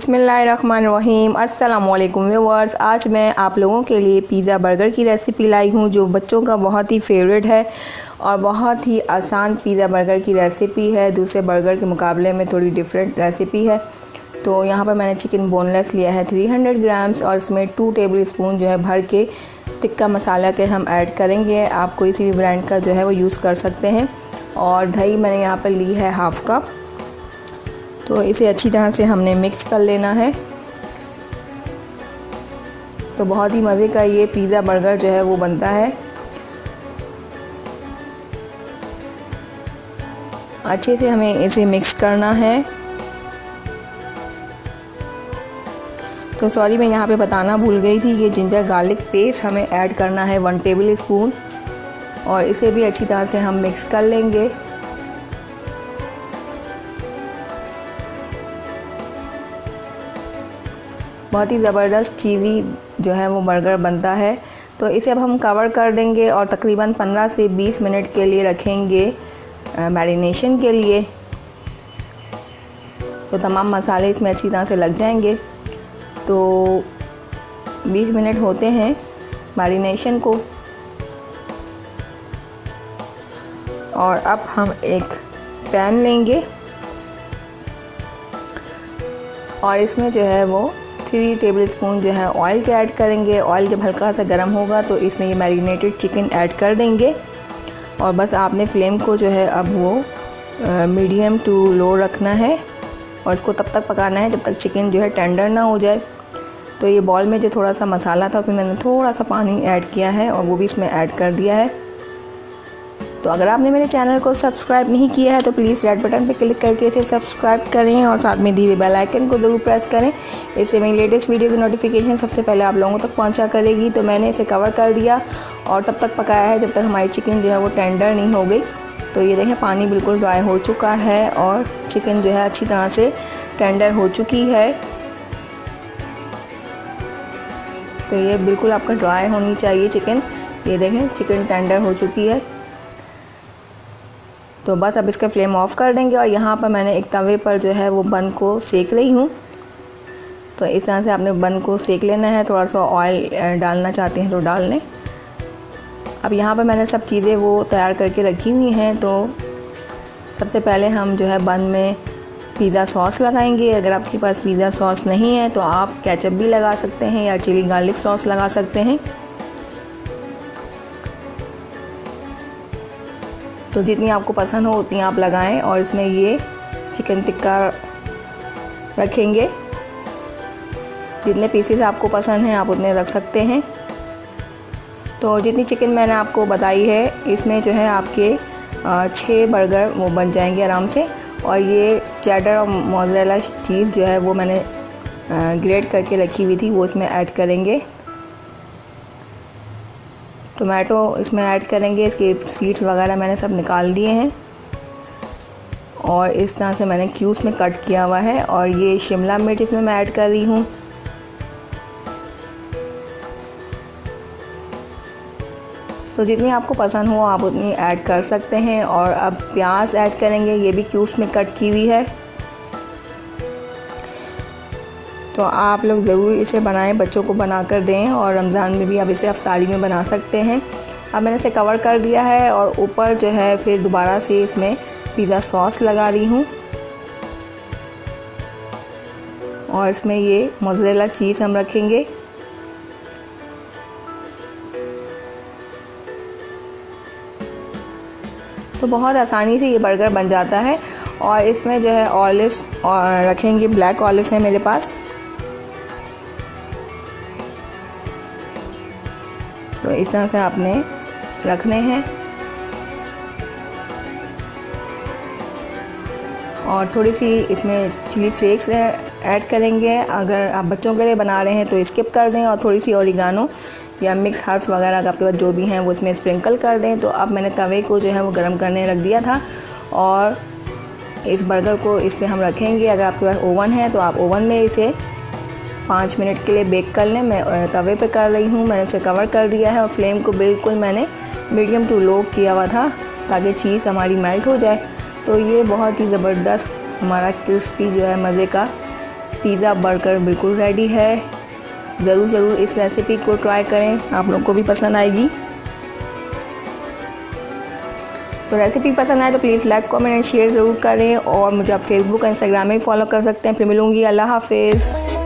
बिस्मिल्लाहिर्रहमानिर्रहीम। अस्सलामुअलैकुम व्यूअर्स, आज मैं आप लोगों के लिए पिज़्ज़ा बर्गर की रेसिपी लाई हूँ जो बच्चों का बहुत ही फेवरेट है और बहुत ही आसान पिज़्ज़ा बर्गर की रेसिपी है। दूसरे बर्गर के मुकाबले में थोड़ी डिफरेंट रेसिपी है। तो यहाँ पर मैंने चिकन बोनलेस लिया है 300 ग्राम्स और इसमें 2 टेबल स्पून जो है भर के टिक्का मसाला के हम ऐड करेंगे। आप कोई सी भी ब्रांड का जो है वो यूज़ कर सकते हैं। और दही मैंने यहाँ पर ली है हाफ़ कप। तो इसे अच्छी तरह से हमने मिक्स कर लेना है। तो बहुत ही मज़े का ये पिज़्ज़ा बर्गर जो है वो बनता है। अच्छे से हमें इसे मिक्स करना है। तो सॉरी, मैं यहाँ पे बताना भूल गई थी कि जिंजर गार्लिक पेस्ट हमें ऐड करना है 1 टेबल स्पून और इसे भी अच्छी तरह से हम मिक्स कर लेंगे। बहुत ही ज़बरदस्त चीज़ी जो है वो बर्गर बनता है। तो इसे अब हम कवर कर देंगे और तकरीबन 15 से 20 मिनट के लिए रखेंगे मैरिनेशन के लिए। तो तमाम मसाले इसमें अच्छी तरह से लग जाएंगे। तो 20 मिनट होते हैं मैरिनेशन को। और अब हम एक पैन लेंगे और इसमें जो है वो 3 टेबल स्पून जो है ऑयल के ऐड करेंगे। ऑयल जब हल्का सा गर्म होगा तो इसमें ये मैरिनेटेड चिकन ऐड कर देंगे और बस आपने फ्लेम को जो है अब वो मीडियम टू लो रखना है और इसको तब तक पकाना है जब तक चिकन जो है टेंडर ना हो जाए। तो ये बॉल में जो थोड़ा सा मसाला था उसमें मैंने थोड़ा सा पानी ऐड किया है और वो भी इसमें ऐड कर दिया है। तो अगर आपने मेरे चैनल को सब्सक्राइब नहीं किया है तो प्लीज़ रेड बटन पर क्लिक करके इसे सब्सक्राइब करें और साथ में दिए बेल आइकन को ज़रूर प्रेस करें। इससे मेरी लेटेस्ट वीडियो की नोटिफिकेशन सबसे पहले आप लोगों तक पहुंचा करेगी। तो मैंने इसे कवर कर दिया और तब तक पकाया है जब तक हमारी चिकन जो है वो टेंडर नहीं हो गई। तो ये देखें, पानी बिल्कुल ड्राई हो चुका है और चिकन जो है अच्छी तरह से टेंडर हो चुकी है। तो ये बिल्कुल आपका ड्राई होनी चाहिए चिकन। ये देखें, चिकन टेंडर हो चुकी है। तो बस अब इसका फ्लेम ऑफ कर देंगे और यहाँ पर मैंने एक तवे पर जो है वो बन को सेक रही हूँ। तो इस तरह से आपने बन को सेक लेना है। थोड़ा सा ऑयल डालना चाहते हैं तो डाल लें। अब यहाँ पर मैंने सब चीज़ें वो तैयार करके रखी हुई हैं। तो सबसे पहले हम जो है बन में पिज़्ज़ा सॉस लगाएंगे। अगर आपके पास पिज़्ज़ा सॉस नहीं है तो आप केचप भी लगा सकते हैं या चिली गार्लिक सॉस लगा सकते हैं। तो जितनी आपको पसंद हो उतनी आप लगाएं और इसमें ये चिकन टिक्का रखेंगे। जितने पीसेस आपको पसंद हैं आप उतने रख सकते हैं। तो जितनी चिकन मैंने आपको बताई है इसमें जो है आपके 6 बर्गर वो बन जाएंगे आराम से। और ये चेडर और मोज़रेला चीज़ जो है वो मैंने ग्रेट करके रखी हुई थी वो इसमें ऐड करेंगे। टोमेटो इसमें ऐड करेंगे। इसके सीड्स वगैरह मैंने सब निकाल दिए हैं और इस तरह से मैंने क्यूब्स में कट किया हुआ है। और ये शिमला मिर्च इसमें मैं ऐड कर रही हूँ। तो जितनी आपको पसंद हो आप उतनी ऐड कर सकते हैं। और अब प्याज ऐड करेंगे, ये भी क्यूब्स में कट की हुई है। तो आप लोग ज़रूर इसे बनाएं, बच्चों को बना कर दें और रमज़ान में भी आप इसे अफ्तारी में बना सकते हैं। अब मैंने इसे कवर कर दिया है और ऊपर जो है फिर दोबारा से इसमें पिज़्ज़ा सॉस लगा रही हूँ और इसमें ये मोज़रेला चीज़ हम रखेंगे। तो बहुत आसानी से ये बर्गर बन जाता है। और इसमें जो है ऑलिव्स रखेंगे, ब्लैक ऑलिव्स है मेरे पास। तो इस तरह से आपने रखने हैं और थोड़ी सी इसमें चिली फ्लेक्स ऐड करेंगे। अगर आप बच्चों के लिए बना रहे हैं तो स्किप कर दें और थोड़ी सी ओरिगानो या मिक्स हर्ब्स वगैरह आपके पास जो भी हैं वो इसमें स्प्रिंकल कर दें। तो अब मैंने तवे को जो है वो गर्म करने रख दिया था और इस बर्गर को इस पर हम रखेंगे। अगर आपके पास ओवन है तो आप ओवन में इसे 5 मिनट के लिए बेक कर लें। मैं तवे पे कर रही हूँ। मैंने इसे कवर कर दिया है और फ्लेम को बिल्कुल मैंने मीडियम टू लो किया हुआ था ताकि चीज़ हमारी मेल्ट हो जाए। तो ये बहुत ही ज़बरदस्त हमारा क्रिस्पी जो है मज़े का पिज़्ज़ा बर्गर बिल्कुल रेडी है। ज़रूर इस रेसिपी को ट्राई करें, आप लोगों को भी पसंद आएगी। तो रेसिपी पसंद आए तो please like comment and share ज़रूर करें, और मुझे आप फेसबुक इंस्टाग्राम में भी फॉलो कर सकते हैं। फिर मिलूँगी, अल्लाह हाफिज़।